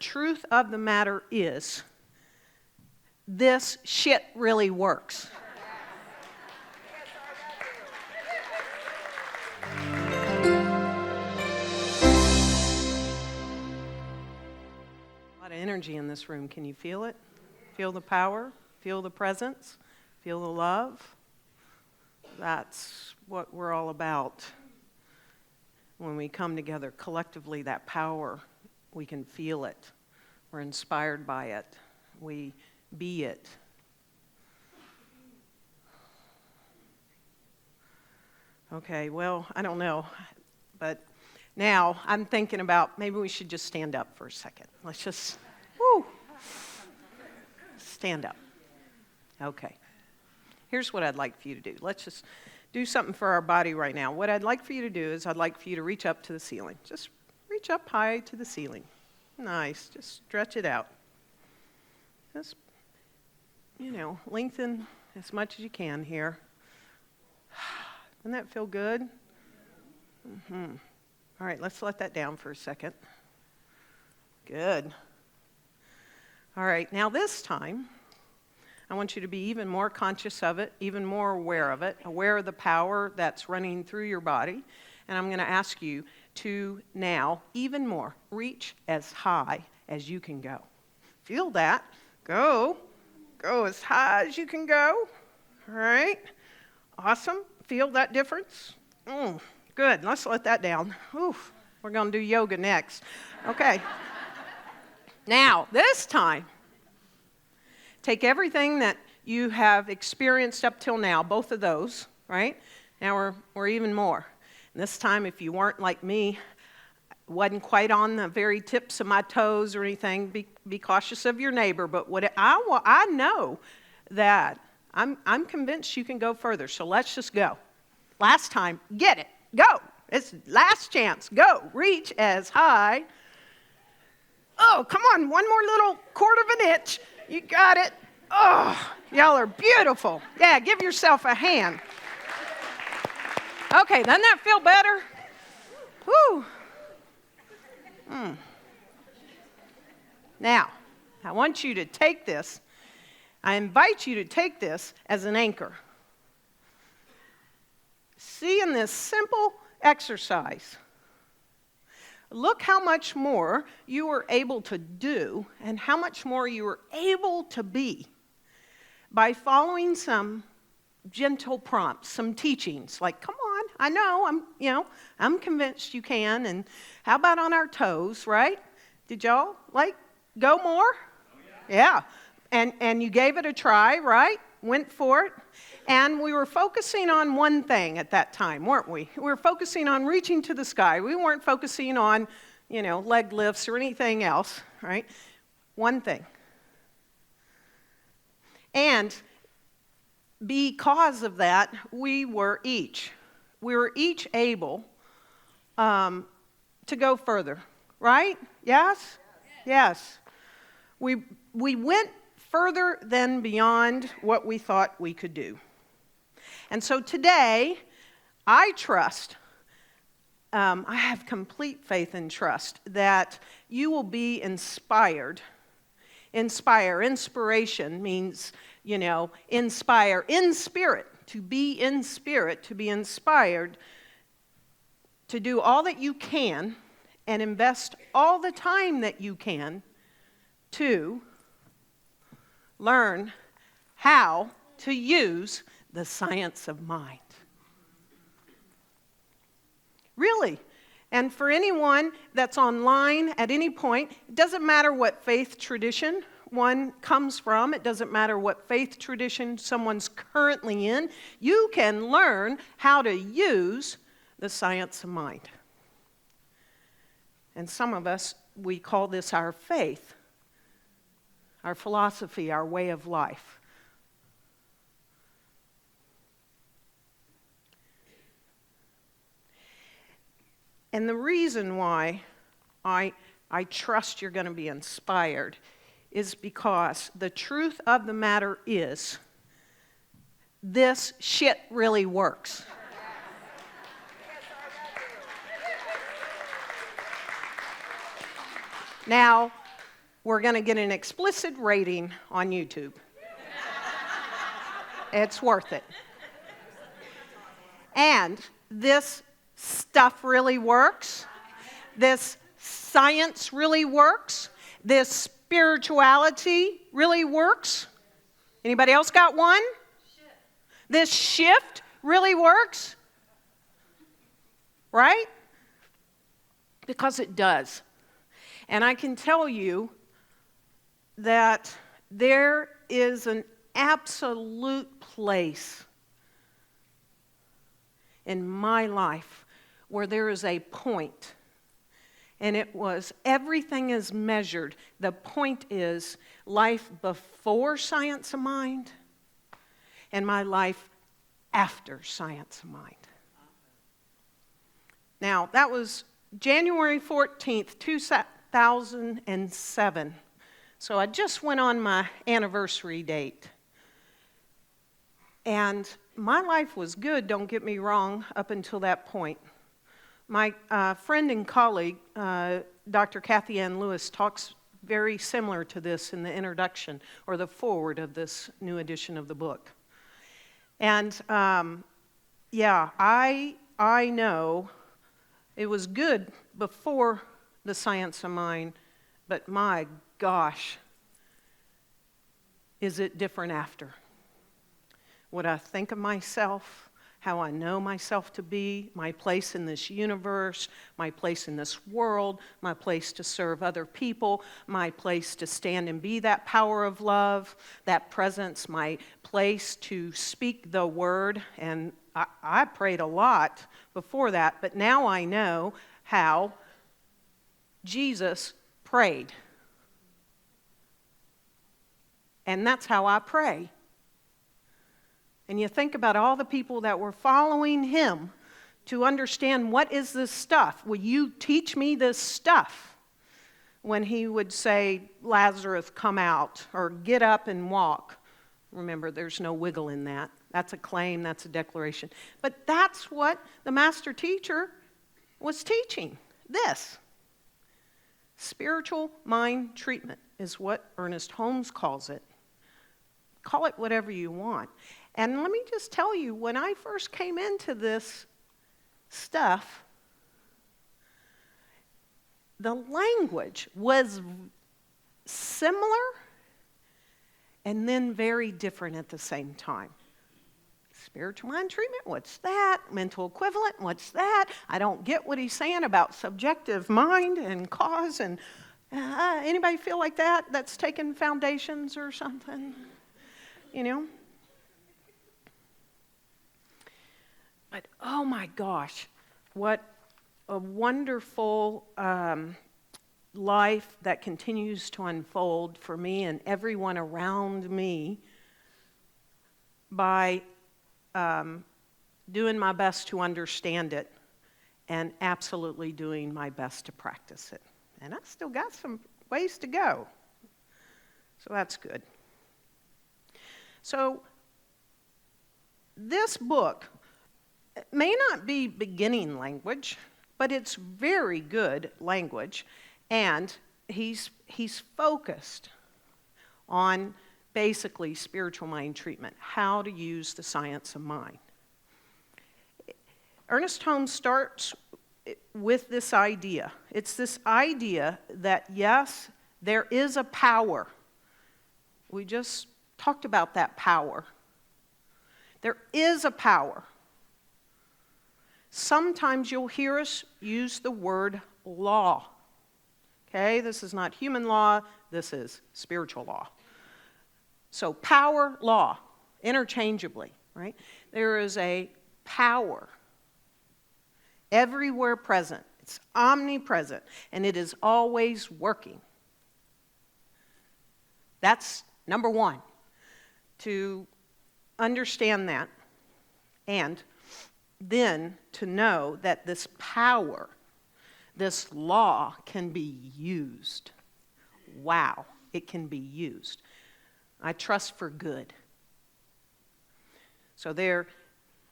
truth of the matter is, this shit really works. A lot of energy in this room. Can you feel it? Feel the power? Feel the presence? Feel the love? That's what we're all about. When we come together collectively, that power, we can feel it. We're inspired by it. We be it. Okay, well, I don't know, but now I'm thinking about maybe we should just stand up for a second. Let's just, stand up. Okay. Here's what I'd like for you to do. Let's just do something for our body right now. What I'd like for you to do is I'd like for you to reach up to the ceiling. Just reach up high to the ceiling. Nice. Just stretch it out. Just, lengthen as much as you can here. Doesn't that feel good? Mm-hmm. All right, let's let that down for a second. Good. All right, now this time, I want you to be even more conscious of it, even more aware of it, aware of the power that's running through your body. And I'm going to ask you to now, even more, reach as high as you can go. Feel that. Go. Go as high as you can go. All right. Awesome. Feel that difference? Good. Let's let that down. Oof. We're going to do yoga next. Okay. Now, this time, take everything that you have experienced up till now, both of those, right? Now we're even more. And this time, if you weren't like me, wasn't quite on the very tips of my toes or anything, be cautious of your neighbor. But what I know that I'm convinced you can go further. So let's just go. Last time, get it. Go. It's last chance. Go. Reach as high. Oh, come on. One more little quarter of an inch. You got it. Oh, y'all are beautiful. Yeah, give yourself a hand. Okay, doesn't that feel better? Whew. Now, I want you to take this. I invite you to take this as an anchor. See, in this simple exercise, look how much more you were able to do and how much more you were able to be by following some gentle prompts, some teachings. Like, come on, I know, I'm convinced you can. And how about on our toes, right? Did y'all go more? Oh, yeah. And you gave it a try, right? Went for it. And we were focusing on one thing at that time, weren't we? We were focusing on reaching to the sky. We weren't focusing on, leg lifts or anything else, right? One thing. And because of that, we were each able to go further, right? Yes? Yes. We went further than beyond what we thought we could do. And so today, I trust, I have complete faith and trust that you will be inspired. Inspiration means, inspire in spirit, to be inspired, to do all that you can and invest all the time that you can to learn how to use the science of mind. Really. And for anyone that's online at any point, it doesn't matter what faith tradition one comes from. It doesn't matter what faith tradition someone's currently in. You can learn how to use the science of mind. And some of us, we call this our faith, our philosophy, our way of life. And the reason why I trust you're going to be inspired is because the truth of the matter is, this shit really works. Now, we're going to get an explicit rating on YouTube. It's worth it. And this stuff really works. This science really works. This spirituality really works. Anybody else got one? This shift really works. Right? Because it does. And I can tell you that there is an absolute place in my life where there is a point, and it was everything is measured. The point is life before science of mind and my life after science of mind. Now, that was January 14th, 2007. So I just went on my anniversary date. And my life was good, don't get me wrong, up until that point. My friend and colleague, Dr. Kathy Ann Lewis, talks very similar to this in the introduction or the foreword of this new edition of the book. And yeah, I know it was good before the science of mind, but my gosh, is it different after? What I think of myself, how I know myself to be, my place in this universe, my place in this world, my place to serve other people, my place to stand and be that power of love, that presence, my place to speak the word. And I prayed a lot before that, but now I know how Jesus prayed. And that's how I pray. And you think about all the people that were following him to understand, what is this stuff? Will you teach me this stuff? When he would say, Lazarus, come out, or get up and walk. Remember, there's no wiggle in that. That's a claim, that's a declaration. But that's what the master teacher was teaching. This. Spiritual mind treatment is what Ernest Holmes calls it. Call it whatever you want. And let me just tell you, when I first came into this stuff, the language was similar and then very different at the same time. Spiritual mind treatment, what's that? Mental equivalent, what's that? I don't get what he's saying about subjective mind and cause. And anybody feel like that? That's taken foundations or something? You know? But oh my gosh, what a wonderful life that continues to unfold for me and everyone around me by doing my best to understand it and absolutely doing my best to practice it. And I've still got some ways to go. So that's good. So this book may not be beginning language, but it's very good language, and he's focused on basically spiritual mind treatment, how to use the science of mind. Ernest Holmes starts with this idea. It's this idea that, yes, there is a power. We just talked about that power. There is a power. Sometimes you'll hear us use the word law. Okay, this is not human law, this is spiritual law. So power, law, interchangeably, right? There is a power everywhere present. It's omnipresent, and it is always working. That's number one, to understand that, and then to know that this power, this law can be used. Wow, it can be used. I trust for good. So there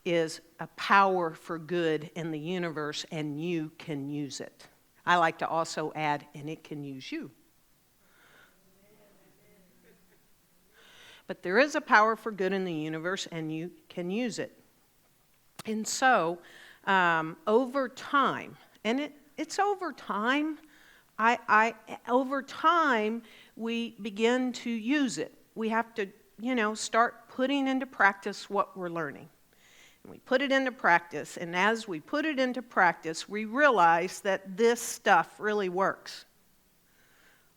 is a power for good in the universe, and you can use it. I like to also add, and it can use you. But there is a power for good in the universe, and you can use it. And so, over time, and it's over time, over time, we begin to use it. We have to, start putting into practice what we're learning. And we put it into practice, and as we put it into practice, we realize that this stuff really works.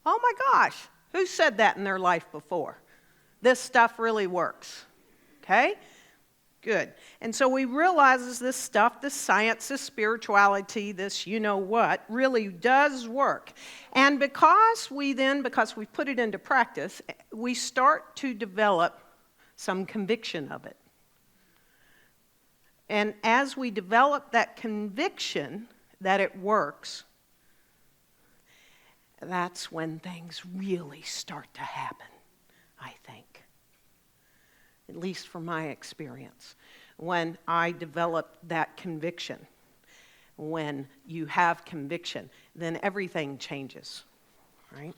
Oh my gosh, who said that in their life before? This stuff really works. Okay? Good. And so we realize this stuff, this science, this spirituality, this you-know-what, really does work. And because we put it into practice, we start to develop some conviction of it. And as we develop that conviction that it works, that's when things really start to happen, I think. At least from my experience. When I developed that conviction, when you have conviction, then everything changes, right?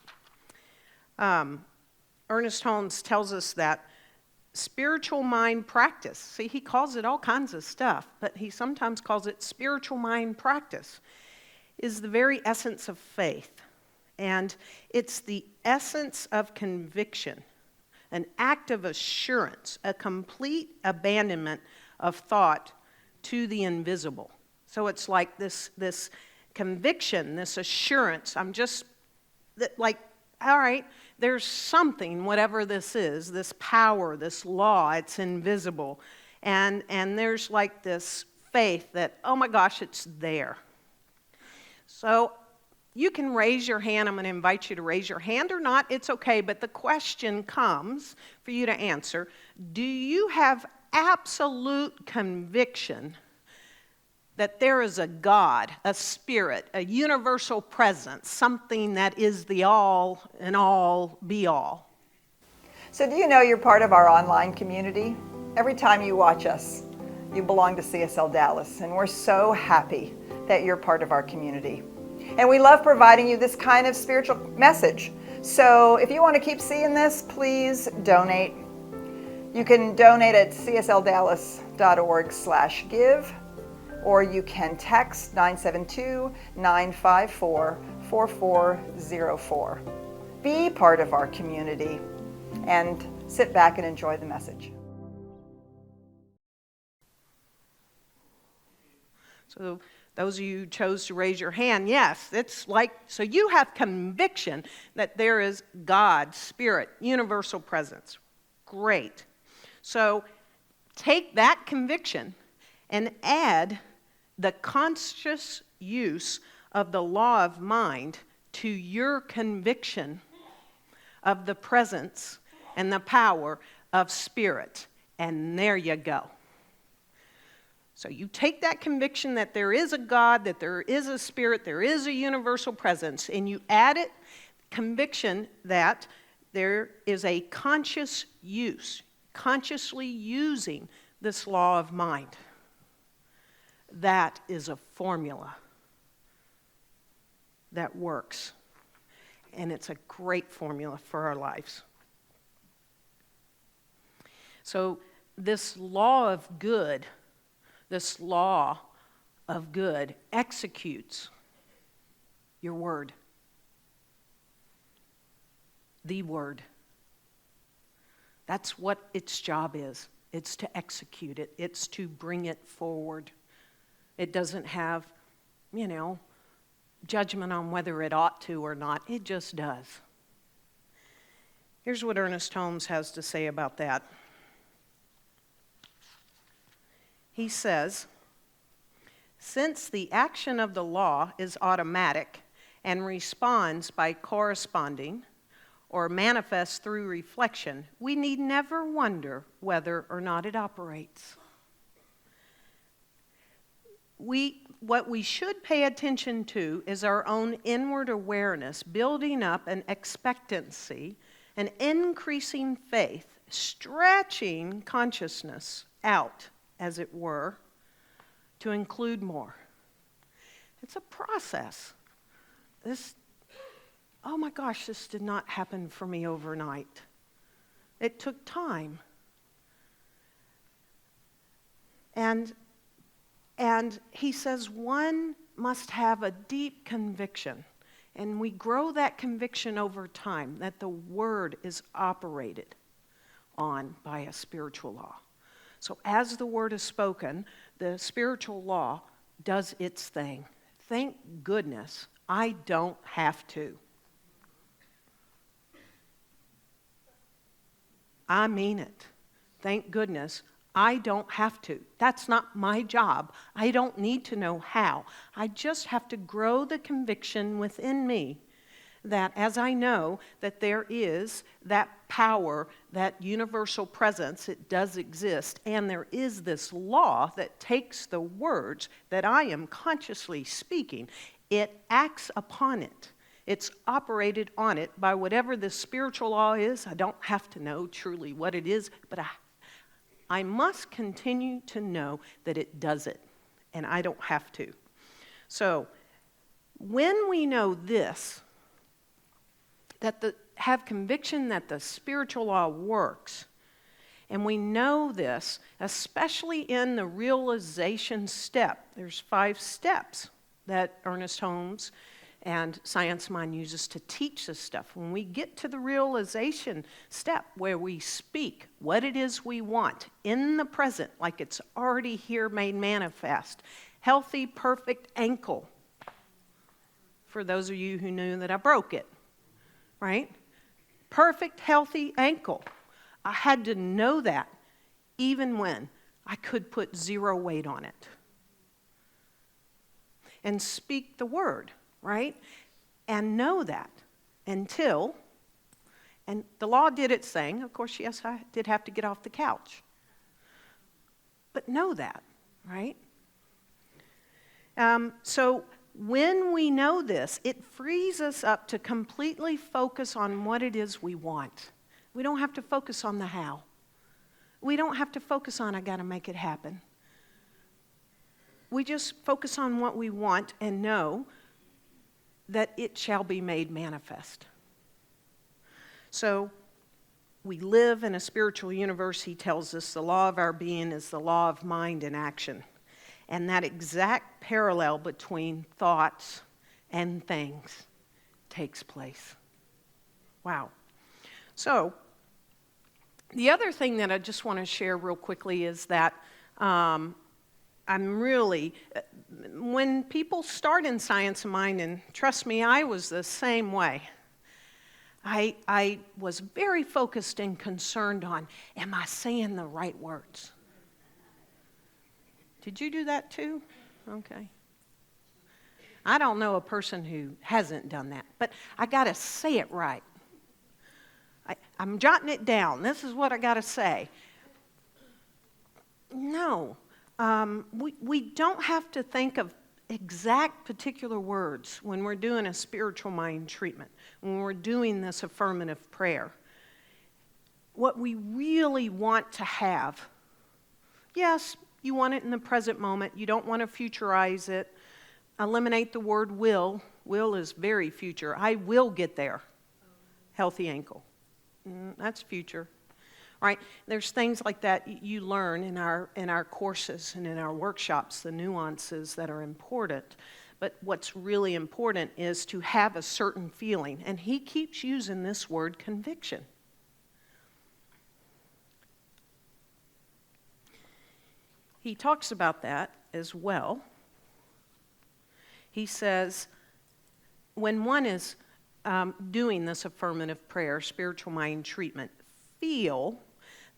Ernest Holmes tells us that spiritual mind practice, see, he calls it all kinds of stuff, but he sometimes calls it spiritual mind practice, is the very essence of faith. And it's the essence of conviction, an act of assurance, a complete abandonment of thought to the invisible. So it's like this conviction, this assurance. I'm just like, all right, there's something, whatever this is, this power, this law, it's invisible. And there's like this faith that, oh my gosh, it's there. So you can raise your hand. I'm going to invite you to raise your hand or not. It's okay, but the question comes for you to answer. Do you have absolute conviction that there is a God, a spirit, a universal presence, something that is the all and all be all? So do you know you're part of our online community? Every time you watch us, you belong to CSLDallas, and we're so happy that you're part of our community. And we love providing you this kind of spiritual message. So if you want to keep seeing this, please donate. You can donate at csldallas.org/give, or you can text 972-954-4404. Be part of our community and sit back and enjoy the message. So those of you who chose to raise your hand, yes, it's like, so you have conviction that there is God, Spirit, universal presence. Great. So take that conviction and add the conscious use of the law of mind to your conviction of the presence and the power of Spirit. And there you go. So you take that conviction that there is a God, that there is a Spirit, there is a universal presence, and you add it conviction that there is a conscious use, consciously using this law of mind. That is a formula that works. And it's a great formula for our lives. So this law of good executes your word. The word. That's what its job is. It's to execute it. It's to bring it forward. It doesn't have, judgment on whether it ought to or not. It just does. Here's what Ernest Holmes has to say about that. He says, since the action of the law is automatic and responds by corresponding or manifests through reflection, we need never wonder whether or not it operates. What we should pay attention to is our own inward awareness, building up an expectancy, an increasing faith, stretching consciousness out, as it were, to include more. It's a process. Oh my gosh, this did not happen for me overnight. It took time. And he says one must have a deep conviction. And we grow that conviction over time that the Word is operated on by a spiritual law. So as the Word is spoken, the spiritual law does its thing. Thank goodness I don't have to. I mean it. Thank goodness I don't have to. That's not my job. I don't need to know how. I just have to grow the conviction within me that as I know that there is that power, that universal presence, it does exist, and there is this law that takes the words that I am consciously speaking, it acts upon it. It's operated on it by whatever the spiritual law is. I don't have to know truly what it is, but I must continue to know that it does it, and I don't have to. So, when we know this, have conviction that the spiritual law works, and we know this, especially in the realization step. There's 5 steps that Ernest Holmes and Science Mind uses to teach this stuff. When we get to the realization step where we speak what it is we want in the present, like it's already here made manifest, healthy, perfect ankle. For those of you who knew that I broke it, right? Perfect, healthy ankle. I had to know that even when I could put 0 weight on it. And speak the word. Right? And know that until, and the law did its thing. Of course, yes, I did have to get off the couch. But know that, right? So when we know this, it frees us up to completely focus on what it is we want. We don't have to focus on the how. We don't have to focus on, I got to make it happen. We just focus on what we want and know that it shall be made manifest. So, we live in a spiritual universe, he tells us. The law of our being is the law of mind and action. And that exact parallel between thoughts and things takes place. Wow. So, the other thing that I just want to share real quickly is that when people start in Science of Mind, and trust me, I was the same way. I was very focused and concerned on, am I saying the right words? Did you do that too? Okay. I don't know a person who hasn't done that, but I got to say it right. I'm jotting it down. This is what I got to say. No. We don't have to think of exact particular words when we're doing a spiritual mind treatment, when we're doing this affirmative prayer. What we really want to have, yes, you want it in the present moment. You don't want to futurize it. Eliminate the word will. Will is very future. I will get there. Healthy ankle. That's future. Right? There's things like that you learn in our courses and in our workshops, the nuances that are important. But what's really important is to have a certain feeling. And he keeps using this word conviction. He talks about that as well. He says, when one is doing this affirmative prayer, spiritual mind treatment, feel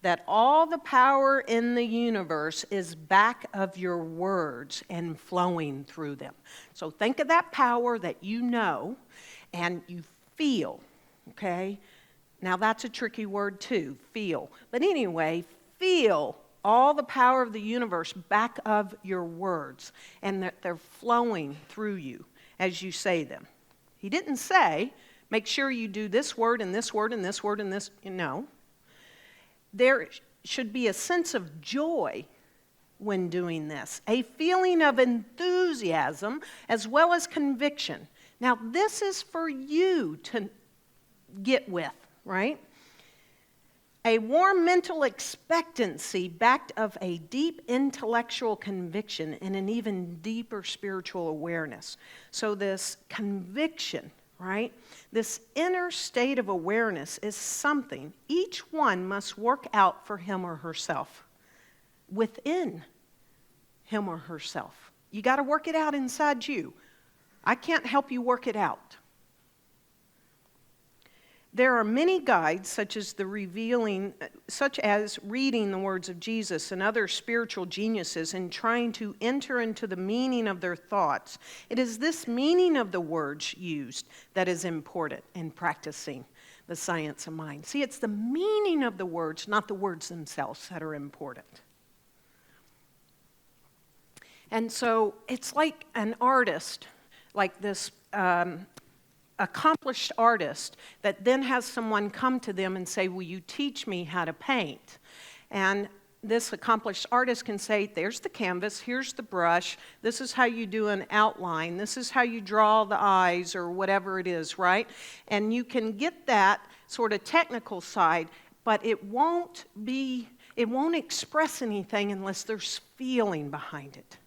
that all the power in the universe is back of your words and flowing through them. So think of that power that you know and you feel, okay? Now that's a tricky word too, feel. But anyway, feel all the power of the universe back of your words and that they're flowing through you as you say them. He didn't say, make sure you do this word and this word and this word and this, no. There should be a sense of joy when doing this, a feeling of enthusiasm as well as conviction. Now, this is for you to get with, right? A warm mental expectancy backed of a deep intellectual conviction and an even deeper spiritual awareness. So this conviction, right? This inner state of awareness is something each one must work out for him or herself, within him or herself. You got to work it out inside you. I can't help you work it out. There are many guides, such as reading the words of Jesus and other spiritual geniuses, in trying to enter into the meaning of their thoughts. It is this meaning of the words used that is important in practicing the science of mind. See, it's the meaning of the words, not the words themselves, that are important. And so it's like an artist, like this accomplished artist that then has someone come to them and say, will you teach me how to paint? And this accomplished artist can say, there's the canvas, here's the brush, this is how you do an outline, this is how you draw the eyes or whatever it is, right? And you can get that sort of technical side, but it won't express anything unless there's feeling behind it.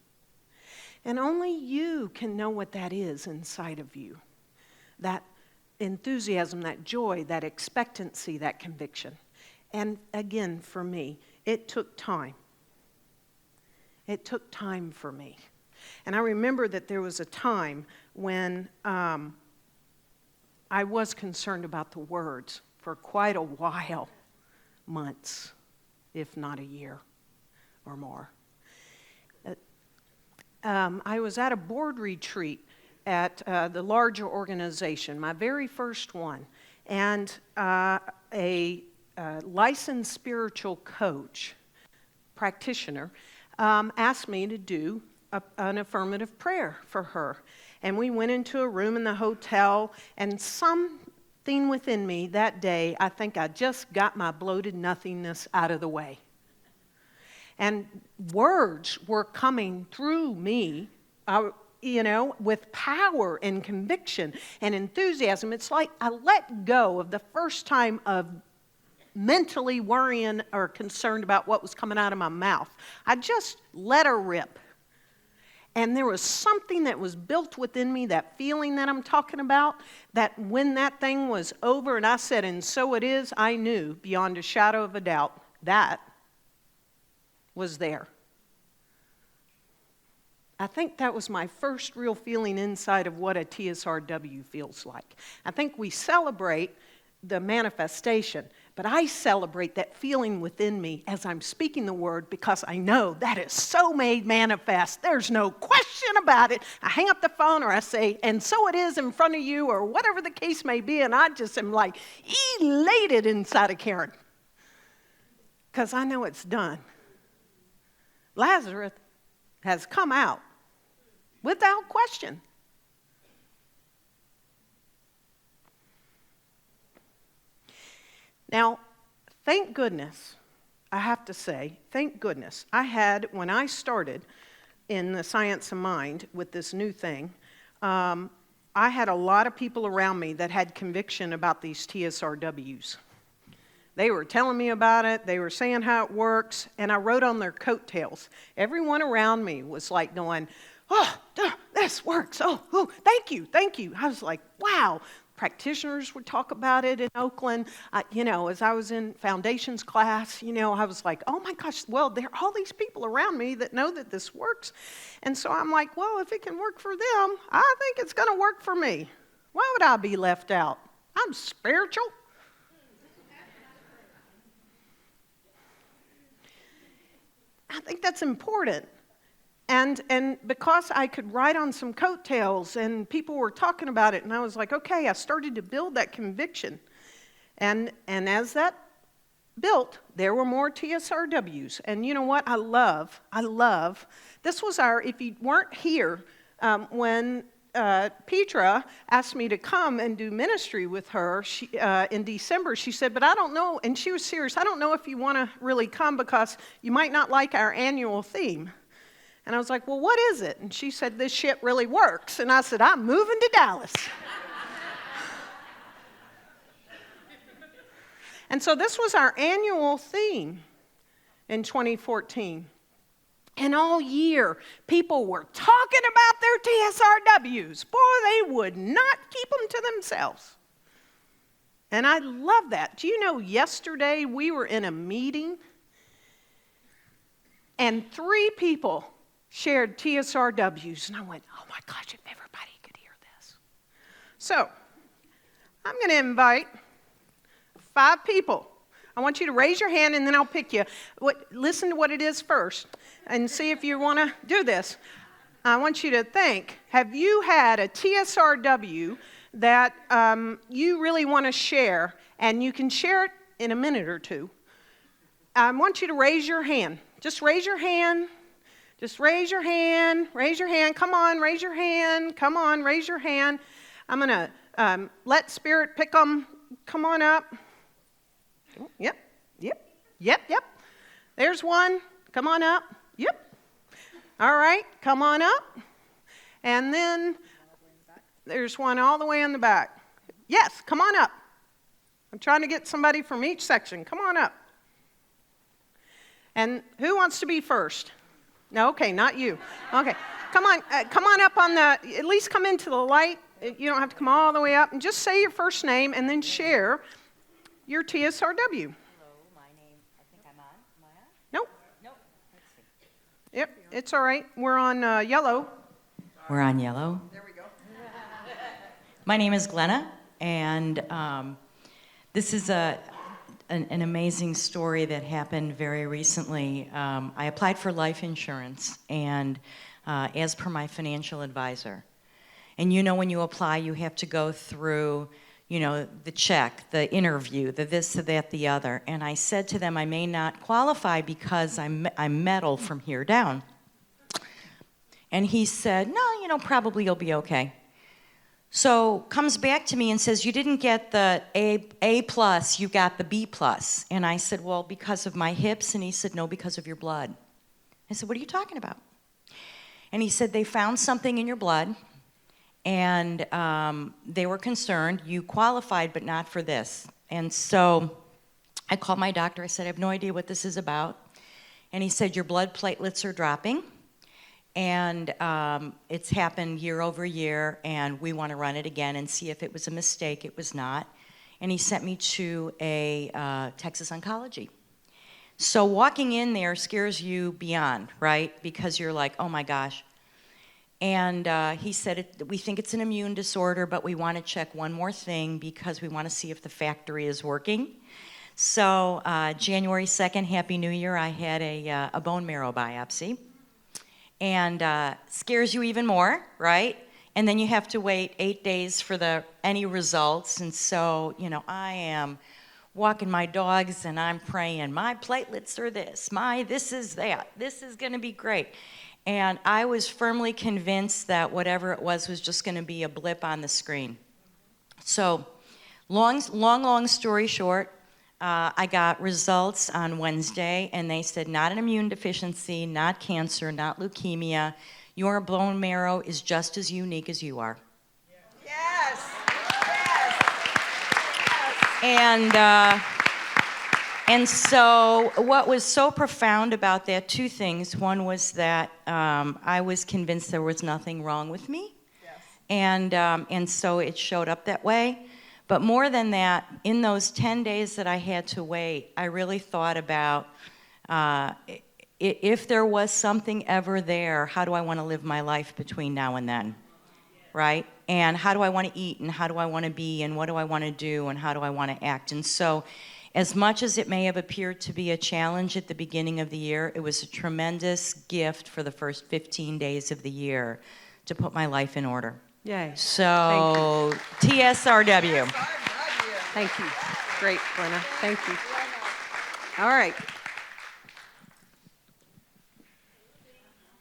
And only you can know what that is inside of you. That enthusiasm, that joy, that expectancy, that conviction. And again, for me, it took time. It took time for me. And I remember that there was a time when I was concerned about the words for quite a while, months, if not a year or more. I was at a board retreat at the larger organization, my very first one, and a licensed spiritual coach, practitioner, asked me to do an affirmative prayer for her. And we went into a room in the hotel, and something within me that day, I think I just got my bloated nothingness out of the way. And words were coming through me, with power and conviction and enthusiasm. It's like I let go of the first time of mentally worrying or concerned about what was coming out of my mouth. I just let her rip. And there was something that was built within me, that feeling that I'm talking about, that when that thing was over and I said, and so it is, I knew beyond a shadow of a doubt that was there. I think that was my first real feeling inside of what a TSRW feels like. I think we celebrate the manifestation, but I celebrate that feeling within me as I'm speaking the word, because I know that is so made manifest. There's no question about it. I hang up the phone or I say, and so it is in front of you, or whatever the case may be, and I just am like elated inside of Karen, because I know it's done. Lazarus has come out without question. Now, thank goodness, I have to say, thank goodness, when I started in the science of mind with this new thing, I had a lot of people around me that had conviction about these TSRWs. They were telling me about it, they were saying how it works, and I rode on their coattails. Everyone around me was like going, oh, this works, oh, thank you. I was like, wow. Practitioners would talk about it in Oakland. As I was in foundations class, I was like, oh my gosh, well, there are all these people around me that know that this works. And so I'm like, well, if it can work for them, I think it's going to work for me. Why would I be left out? I'm spiritual. I think that's important. And because I could ride on some coattails and people were talking about it, and I was like, okay, I started to build that conviction. And as that built, there were more TSRWs. And you know what? I love, this was if you weren't here, when Petra asked me to come and do ministry with her in December, she said, but I don't know, and she was serious, I don't know if you want to really come because you might not like our annual theme. And I was like, well, what is it? And she said, this shit really works. And I said, I'm moving to Dallas. And so this was our annual theme in 2014. And all year, people were talking about their TSRWs. Boy, they would not keep them to themselves. And I love that. Do you know, yesterday we were in a meeting, and 3 people shared TSRWs. And I went, oh my gosh, if everybody could hear this. So, I'm going to invite 5 people. I want you to raise your hand, and then I'll pick you. Listen to what it is first, and see if you want to do this. I want you to think, have you had a TSRW that you really want to share, and you can share it in a minute or 2? I want you to raise your hand. Just raise your hand. Just raise your hand. Raise your hand. Come on, raise your hand. Come on, raise your hand. I'm going to let Spirit pick them. Come on up. Yep. There's one. Come on up. Yep. All right, come on up. And then there's one all the way in the back. Yes, come on up. I'm trying to get somebody from each section. Come on up. And who wants to be first? No, okay, not you. Okay, come on up on the, at least come into the light. You don't have to come all the way up. And just say your first name and then share your TSRW. Hello, my name, I think I'm on. Am I on? Nope. Nope. Let's see. Yep, it's all right. We're on yellow. We're on yellow. There we go. My name is Glenna, and this is an amazing story that happened very recently. I applied for life insurance, and as per my financial advisor. And you know, when you apply, you have to go through, you know, the check, the interview, the this, the that, the other. And I said to them, I may not qualify because I'm metal from here down. And he said, no, you know, probably you'll be okay. So comes back to me and says, you didn't get the A plus, you got the B plus. And I said, well, because of my hips. And he said, no, because of your blood. I said, what are you talking about? And he said, they found something in your blood. And they were concerned, you qualified, but not for this. And so I called my doctor. I said, I have no idea what this is about. And he said, your blood platelets are dropping. And it's happened year over year, and we want to run it again and see if it was a mistake. It was not. And he sent me to a Texas Oncology. So walking in there scares you beyond, right? Because you're like, oh my gosh. And he said, we think it's an immune disorder, but we want to check one more thing because we want to see if the factory is working. So January 2nd, Happy New Year, I had a bone marrow biopsy. And scares you even more, right? And then you have to wait 8 days for any results. And so, you know, I am walking my dogs and I'm praying, my platelets are this, this is that, this is going to be great. And I was firmly convinced that whatever it was just going to be a blip on the screen. So, long story short, I got results on Wednesday, and they said not an immune deficiency, not cancer, not leukemia. Your bone marrow is just as unique as you are. Yes. And so what was so profound about that, 2 things. One was that I was convinced there was nothing wrong with me. Yes. And so it showed up that way. But more than that, in those 10 days that I had to wait, I really thought about if there was something ever there, how do I want to live my life between now and then, right? And how do I want to eat, and how do I want to be, and what do I want to do, and how do I want to act? And so as much as it may have appeared to be a challenge at the beginning of the year, it was a tremendous gift for the first 15 days of the year to put my life in order. Yay. So, TSRW. Thank you. Great, Glenna. Thank you. All right.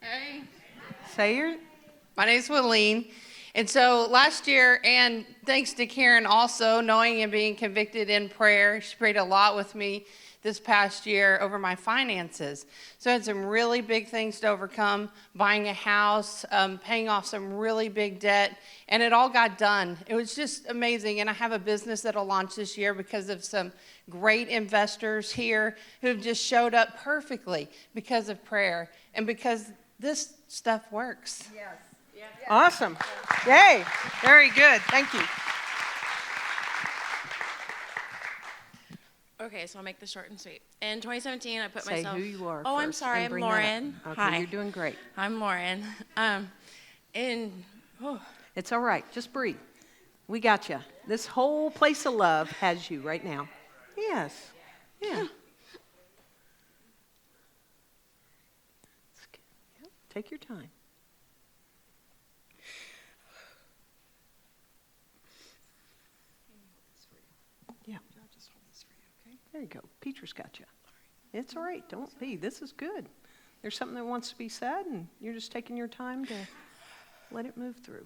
Hey, Say your... my name's Willeen, And so last year, and thanks to Karen also, knowing and being convicted in prayer, she prayed a lot with me this past year over my finances. So I had some really big things to overcome, buying a house, paying off some really big debt, and it all got done. It was just amazing, and I have a business that'll launch this year because of some great investors here who've just showed up perfectly because of prayer and because this stuff works. Yes. Awesome. Yay. Very good. Thank you. Okay, so I'll make this short and sweet. In 2017, I put Say myself. who you are Oh, I'm first sorry. and I'm bring that up. Lauren. Okay, Hi. you're doing great. I'm Lauren. Oh, It's all right. Just breathe. We got you. This whole place of love has you right now. Yes. Yeah. It's good. Yep. Take your time. Yeah. There you go. Peter's got you. It's all right. Don't be. This is good. There's something that wants to be said, and you're just taking your time to let it move through.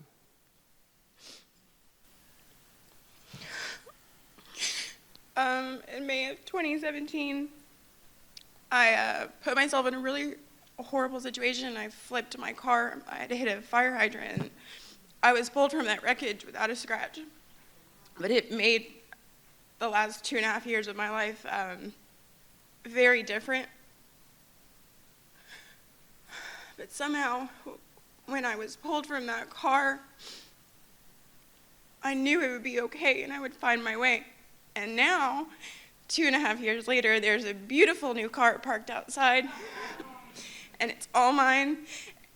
In May of 2017, I put myself in a really horrible situation. I flipped my car. I had to hit a fire hydrant. I was pulled from that wreckage without a scratch. But it made the last 2.5 years of my life very different. But somehow, when I was pulled from that car, I knew it would be okay and I would find my way. And now, 2.5 years later, there's a beautiful new car parked outside, and it's all mine,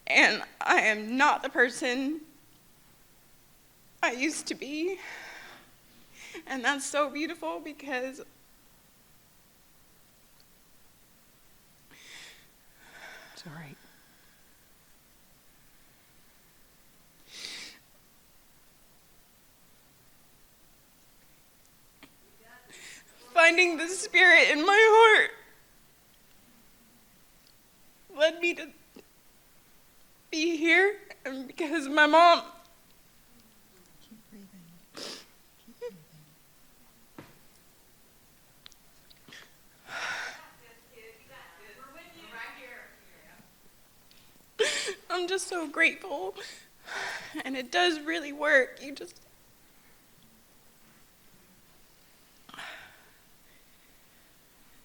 and I am not the person I used to be. And that's so beautiful because It's all right. finding the Spirit in my heart led me to be here, and because my mom I'm just so grateful, and it does really work. You just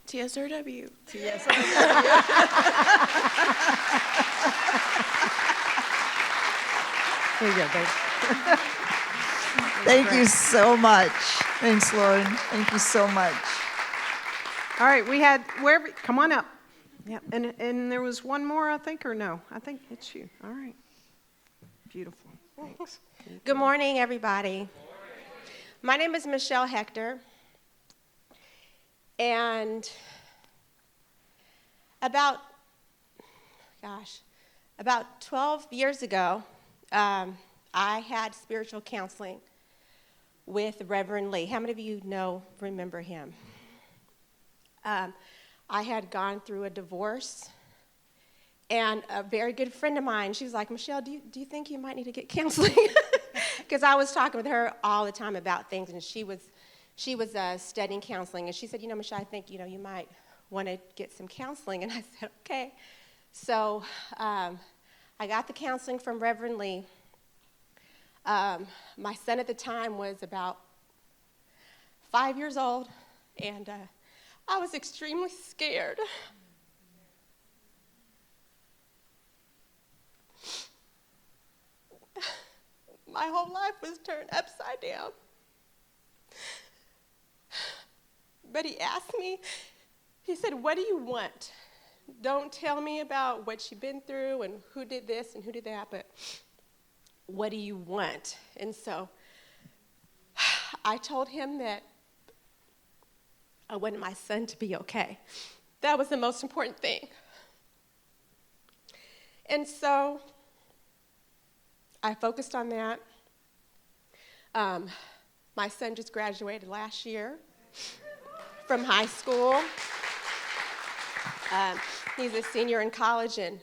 TSRW. There you go, babe. Thank you so much. Thanks, Lauren. Thank you so much. All right, we had, wherever, come on up. Yeah, and there was one more, I think, or no? I think it's you. All right. Beautiful. Thanks. Good morning, everybody. My name is Michelle Hector, and about 12 years ago, I had spiritual counseling with Reverend Lee. How many of you remember him? I had gone through a divorce, and a very good friend of mine, she was like, Michelle, do you think you might need to get counseling? Because I was talking with her all the time about things, and she was studying counseling, and she said, Michelle, I think, you might want to get some counseling, and I said, okay. So I got the counseling from Reverend Lee. My son at the time was about 5 years old, and I was extremely scared. My whole life was turned upside down. But he asked me, he said, what do you want? Don't tell me about what you've been through and who did this and who did that, but what do you want? And so I told him that I wanted my son to be okay. That was the most important thing. And so I focused on that. My son just graduated last year from high school. He's a senior in college, and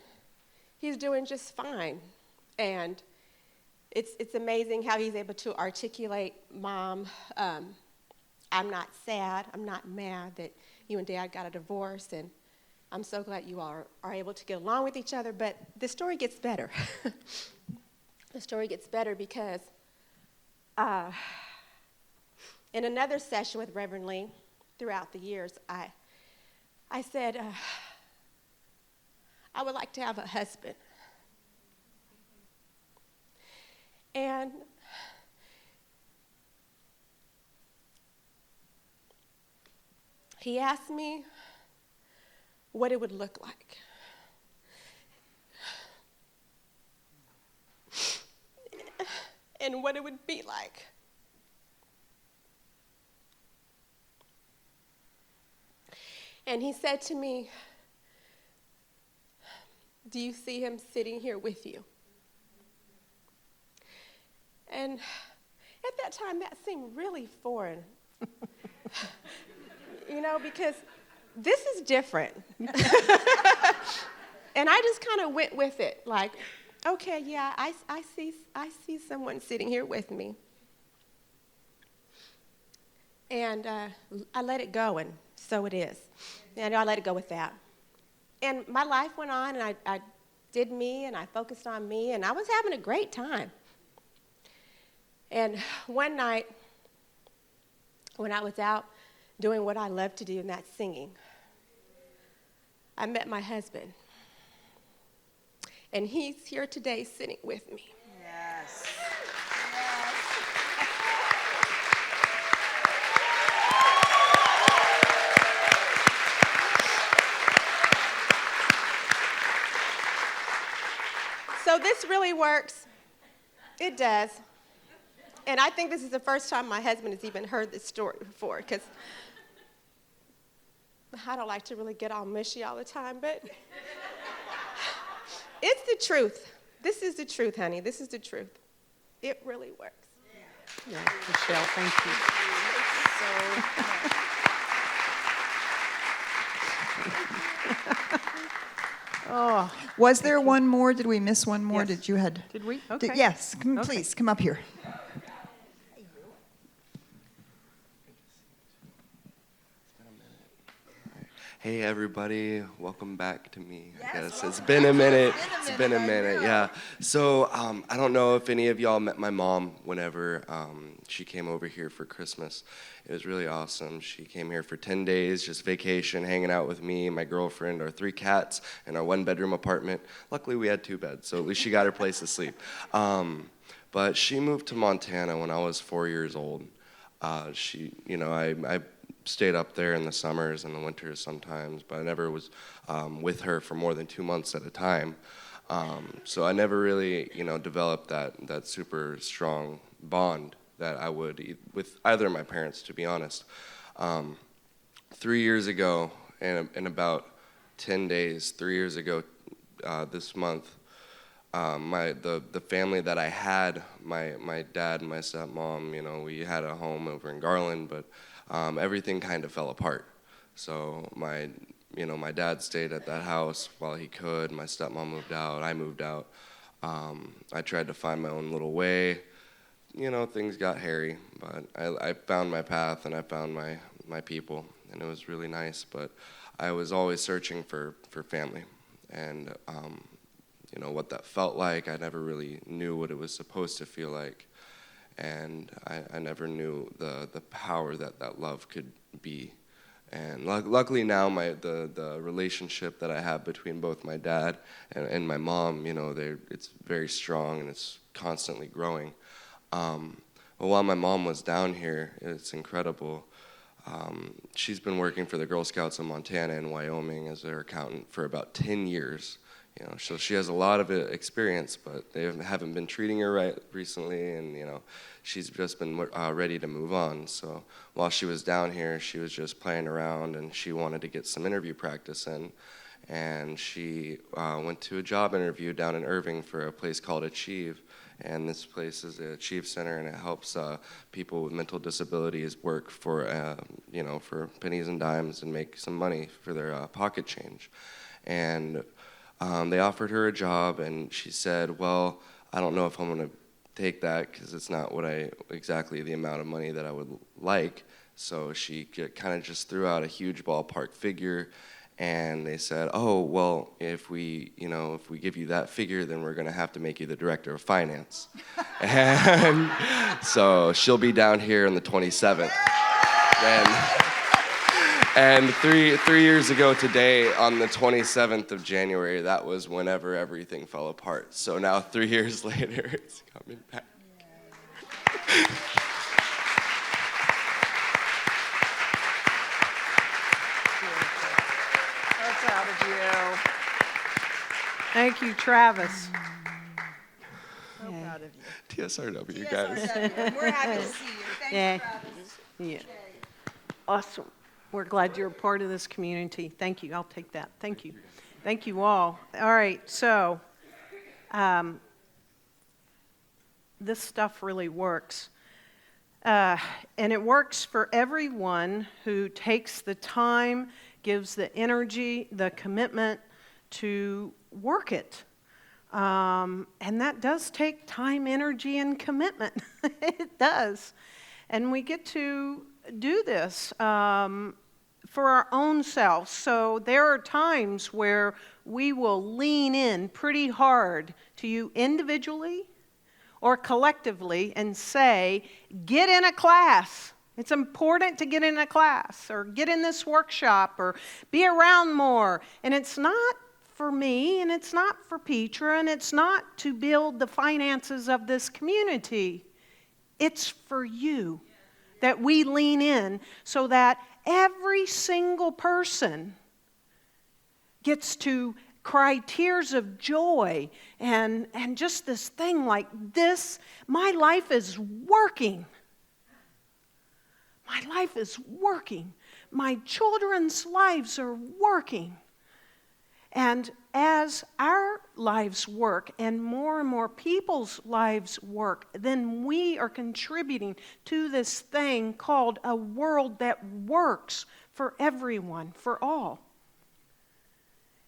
he's doing just fine. And it's amazing how he's able to articulate, Mom, I'm not sad, I'm not mad that you and Dad got a divorce, and I'm so glad you all are able to get along with each other. But the story gets better. The story gets better because in another session with Reverend Lee throughout the years, I said, I would like to have a husband. And he asked me what it would look like. And what it would be like. And he said to me, do you see him sitting here with you? And at that time, that seemed really foreign. You know, because this is different. And I just kind of went with it, like, okay, yeah, I see someone sitting here with me. And I let it go, and so it is. And I let it go with that. And my life went on, and I did me, and I focused on me, and I was having a great time. And one night, when I was out doing what I love to do, and that's singing, I met my husband. And he's here today sitting with me. Yes. So this really works. It does. And I think this is the first time my husband has even heard this story before, because I don't like to really get all mushy all the time, but it's the truth. This is the truth, honey. This is the truth. It really works. Yeah, Michelle, thank you. Oh, Was there one more? Did we miss one more? Yes. Did you had? did we? Okay. Yes. Okay. Please come up here. Hey everybody, welcome back to me. I guess it's been a minute. It's been a minute, yeah. So I don't know if any of y'all met my mom whenever she came over here for Christmas. It was really awesome. She came here for 10 days, just vacation, hanging out with me, my girlfriend, our 3 cats, and our 1-bedroom apartment. Luckily we had 2 beds, so at least she got her place to sleep. But she moved to Montana when I was 4 years old. I stayed up there in the summers and the winters sometimes, but I never was with her for more than 2 months at a time. So I never really, developed that super strong bond that I would with either of my parents, to be honest. 3 years ago, in about 10 days, 3 years ago this month, the family that I had, my dad and my stepmom, we had a home over in Garland, but everything kind of fell apart. So my dad stayed at that house while he could. My stepmom moved out. I moved out. I tried to find my own little way. Things got hairy, but I found my path and I found my people, and it was really nice. But I was always searching for family, and what that felt like. I never really knew what it was supposed to feel like. And I never knew the power that love could be. And luckily now the relationship that I have between both my dad and my mom, it's very strong and it's constantly growing. But while my mom was down here, it's incredible. She's been working for the Girl Scouts of Montana and Wyoming as their accountant for about 10 years. So she has a lot of experience, but they haven't been treating her right recently, and she's just been ready to move on. So while she was down here, she was just playing around, and she wanted to get some interview practice in, and she went to a job interview down in Irving for a place called Achieve, and this place is the Achieve Center, and it helps people with mental disabilities work for for pennies and dimes and make some money for their pocket change, and they offered her a job, and she said, well, I don't know if I'm going to take that because it's not exactly the amount of money that I would like. So she kind of just threw out a huge ballpark figure, and they said, oh, well, if we give you that figure, then we're going to have to make you the director of finance. And so she'll be down here on the 27th. And 3 years ago today, on the 27th of January, that was whenever everything fell apart. So now 3 years later, it's coming back. So proud of you. Thank you, Travis. So proud of you. TSRW, guys. We're happy to see you. Thanks, Yeah. Travis. Yeah. Awesome. We're glad you're a part of this community. Thank you. I'll take that. Thank you. Thank you all. All right. So this stuff really works. And it works for everyone who takes the time, gives the energy, the commitment to work it. And that does take time, energy, and commitment. It does. And we get to do this for our own selves. So there are times where we will lean in pretty hard to you individually or collectively and say, get in a class. It's important to get in a class, or get in this workshop, or be around more. And it's not for me, and it's not for Petra, and it's not to build the finances of this community. It's for you that we lean in so that every single person gets to cry tears of joy and just this thing like this. My life is working. My life is working. My children's lives are working. And as our lives work and more people's lives work, then we are contributing to this thing called a world that works for everyone, for all.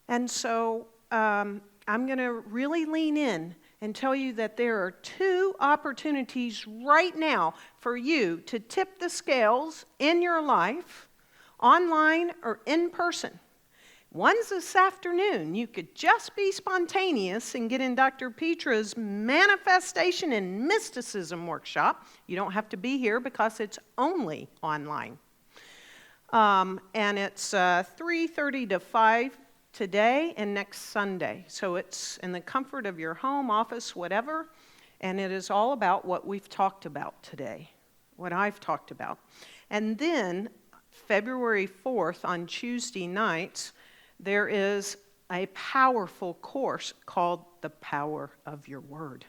And so I'm going to really lean in and tell you that there are 2 opportunities right now for you to tip the scales in your life, online or in person. One's this afternoon. You could just be spontaneous and get in Dr. Petra's Manifestation and Mysticism workshop. You don't have to be here because it's only online. And it's 3:30 to 5 today and next Sunday. So it's in the comfort of your home, office, whatever. And it is all about what we've talked about today, what I've talked about. And then February 4th on Tuesday nights, there is a powerful course called The Power of Your Word,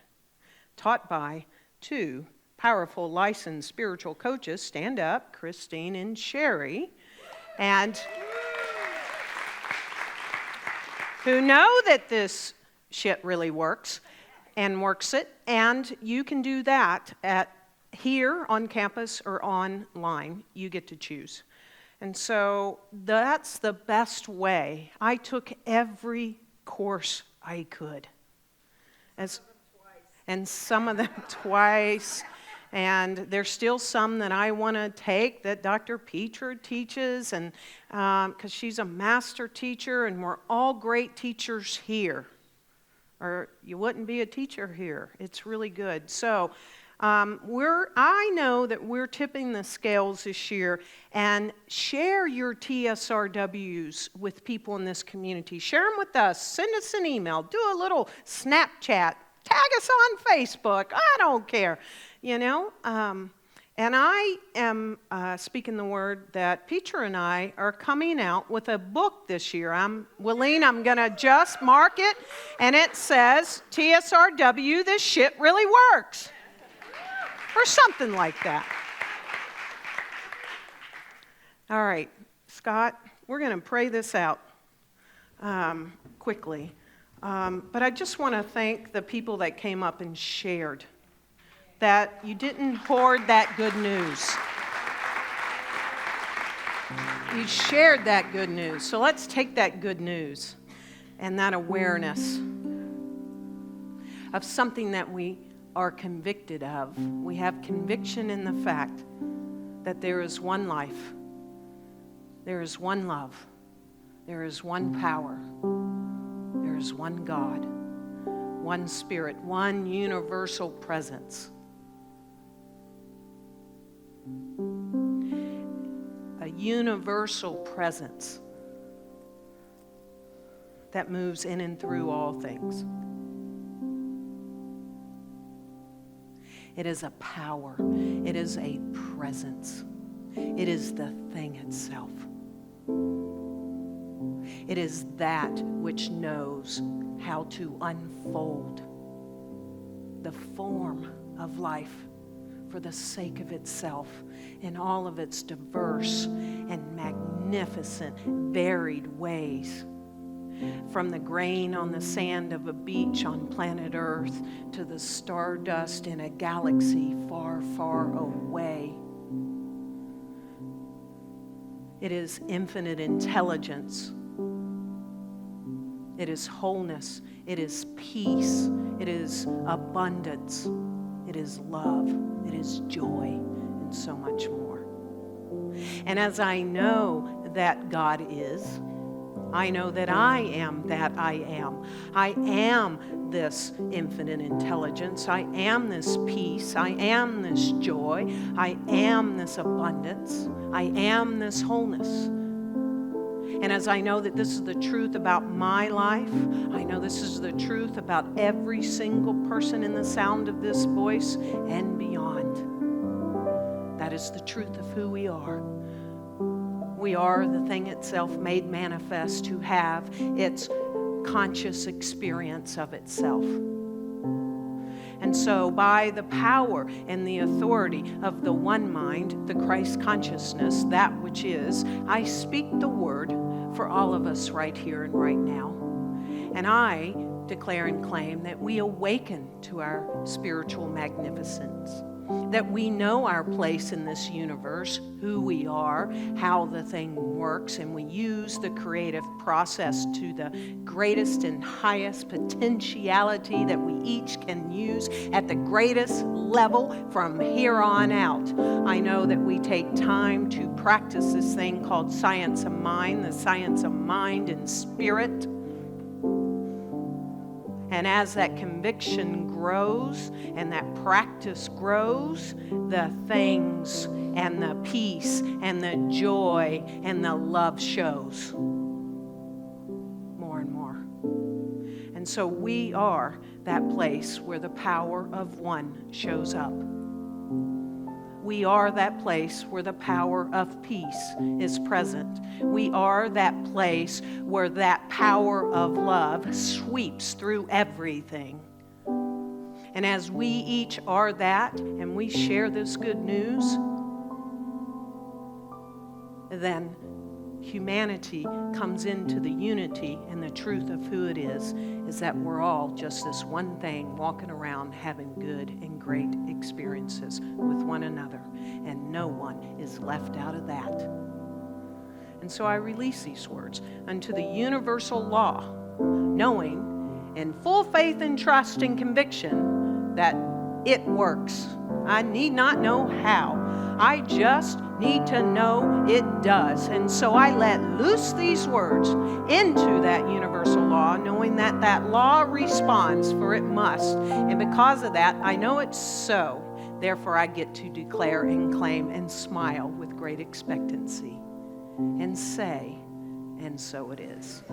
taught by 2 powerful licensed spiritual coaches. Stand up, Christine and Sherry, and who know that this shit really works and works it. And you can do that at here on campus or online. You get to choose. And so that's the best way. I took every course I could. And some of them twice. And there's still some that I want to take that Dr. Petra teaches, and because she's a master teacher, and we're all great teachers here. Or you wouldn't be a teacher here. It's really good. So I know that we're tipping the scales this year, and share your TSRWs with people in this community. Share them with us. Send us an email. Do a little Snapchat. Tag us on Facebook. I don't care. You know? And I am speaking the word that Petra and I are coming out with a book this year. Willeen, I'm going to just mark it, and it says, TSRW, this shit really works. Or something like that. All right, Scott, we're going to pray this out quickly. But I just want to thank the people that came up and shared, that you didn't hoard that good news. You shared that good news. So let's take that good news and that awareness of something that we are convicted of. We have conviction in the fact that there is one life, there is one love, there is one power, there is one God, one Spirit, one universal presence. A universal presence that moves in and through all things. It is a power. It is a presence. It is the thing itself. It is that which knows how to unfold the form of life for the sake of itself in all of its diverse and magnificent, varied ways. From the grain on the sand of a beach on planet Earth to the stardust in a galaxy far, far away. It is infinite intelligence. It is wholeness. It is peace. It is abundance. It is love. It is joy, and so much more. And as I know that God is, I know that I am that I am. I am this infinite intelligence. I am this peace. I am this joy. I am this abundance. I am this wholeness. And as I know that this is the truth about my life, I know this is the truth about every single person in the sound of this voice and beyond. That is the truth of who we are. We are the thing itself made manifest to have its conscious experience of itself. And so by the power and the authority of the one mind, the Christ consciousness, that which is, I speak the word for all of us right here and right now. And I declare and claim that we awaken to our spiritual magnificence, that we know our place in this universe, who we are, how the thing works, and we use the creative process to the greatest and highest potentiality that we each can use at the greatest level from here on out. I know that we take time to practice this thing called science of mind, the science of mind and spirit. And as that conviction grows and that practice grows, the things and the peace and the joy and the love shows more and more. And so we are that place where the power of one shows up. We are that place where the power of peace is present. We are that place where that power of love sweeps through everything. And as we each are that, and we share this good news, then humanity comes into the unity and the truth of who it is that we're all just this one thing walking around having good and great experiences with one another, and no one is left out of that. And so I release these words unto the universal law, knowing in full faith and trust and conviction that it works. I need not know how. I just need to know it does. And so I let loose these words into that universal law, knowing that that law responds, for it must. And because of that, I know it's so. Therefore, I get to declare and claim and smile with great expectancy and say, and so it is.